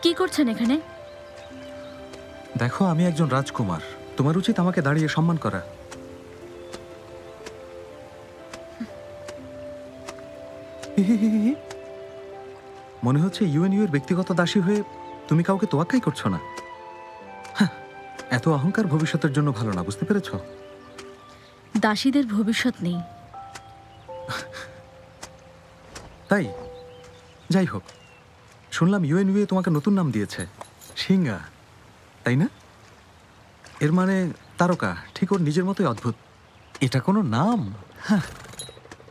কি করছেন এখানে? দেখো, আমি একজন রাজকুমার, তোমার উচিত আমাকে দাঁড়িয়ে সম্মান করা। মনে হচ্ছে ইউএনইউ এর ব্যক্তিগত দাসী হয়ে তুমি কাউকে তোয়াক্কাই করছো না। এত অহংকার ভবিষ্যতের জন্য ভালো না, বুঝতে পেরেছ? দাসীদের ভবিষ্যৎ নেই। তাই যাই হোক, শুনলাম ইউএনইউ তোমাকে নতুন নাম দিয়েছে, সিঙ্গা, তাই না? এর মানে তারকা, ঠিক ওর নিজের মতোই অদ্ভুত। এটা কোনো নাম?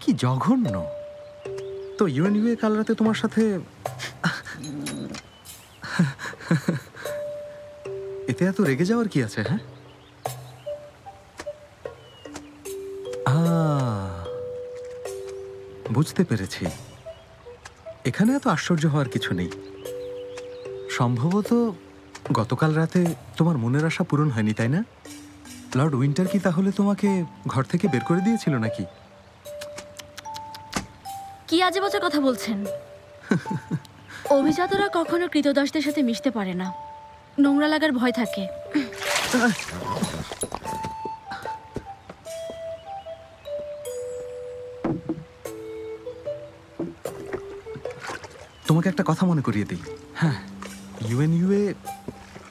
কি জঘন্য। তো ইউএনইউ কাল রাতে তোমার সাথে এতে এত রেগে যাওয়ার কি আছে? বুঝতে পেরেছি, এখানে এত আশ্চর্য হওয়ার কিছু নেই। সম্ভবত গতকাল রাতে তোমার মনের আশা পূরণ হয়নি, তাই না? লর্ড উইন্টার কি তাহলে তোমাকে ঘর থেকে বের করে দিয়েছিল নাকি? কি আজে বাজে কথা বলছেন? অভিজাতরা কখনো কৃতদাসদের সাথে মিশতে পারে না, নোংরা লাগার ভয় থাকে। তোমাকে একটা কথা মনে করিয়ে দিই। হ্যাঁ, ইউএনইউ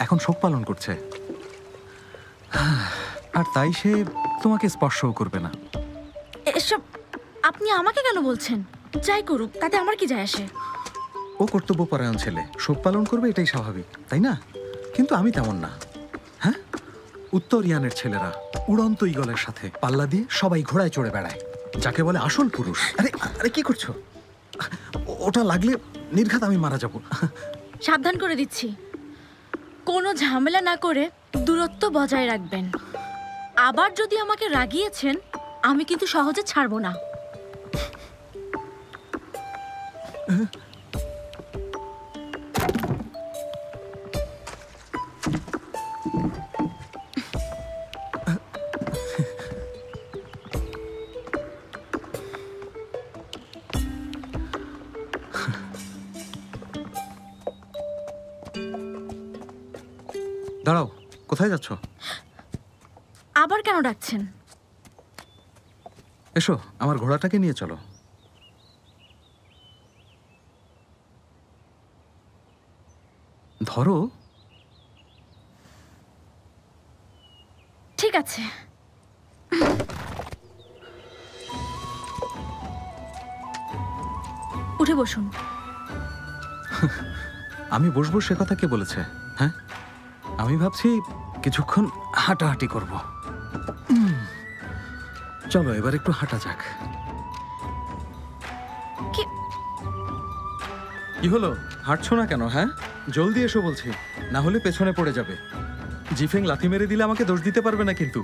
এখন শোক পালন করছে, আর তাই সে তোমাকে স্পর্শও করবে না। এসব আপনি আমাকে কেন বলছেন? যাই করুক, তাতে আমার কি যায় আসে? ও কর্তব্যপরায়ণ ছেলে, শোক পালন করবে, এটাই স্বাভাবিক, তাই না? কিন্তু আমি তেমন না। হ্যাঁ, উত্তর ইয়ানের ছেলেরা উড়ন্ত ঈগলের সাথে পাল্লা দিয়ে সবাই ঘোড়ায় চড়ে বেড়ায়, যাকে বলে আসল পুরুষ। আরে আরে, কি করছো? ওটা লাগলে নির্ঘাত আমি মারা যাব। সাবধান করে দিচ্ছি, কোনো ঝামেলা না করে দূরত্ব বজায় রাখবেন। আবার যদি আমাকে রাগিয়েছেন, আমি কিন্তু সহজে ছাড়বো না। দাঁড়াও, কোথায় যাচ্ছ? আবার কেন ডাকছেন? এসো, আমার ঘোড়াটাকে নিয়ে চলো। ধরো। ঠিক আছে। উঠে বসুন। আমি বসবো সে কথা কে বলেছে? হ্যাঁ, আমি ভাবছি কিছুক্ষণ হাঁটাহাঁটি করব। চলো এবার একটু হাঁটা যাক। কি হলো, হাঁটছো না কেন? হ্যাঁ, জলদি এসো বলছি, না হলে পেছনে পড়ে যাবে। জিফেং লাথি মেরে দিলে আমাকে দোষ দিতে পারবে না কিন্তু।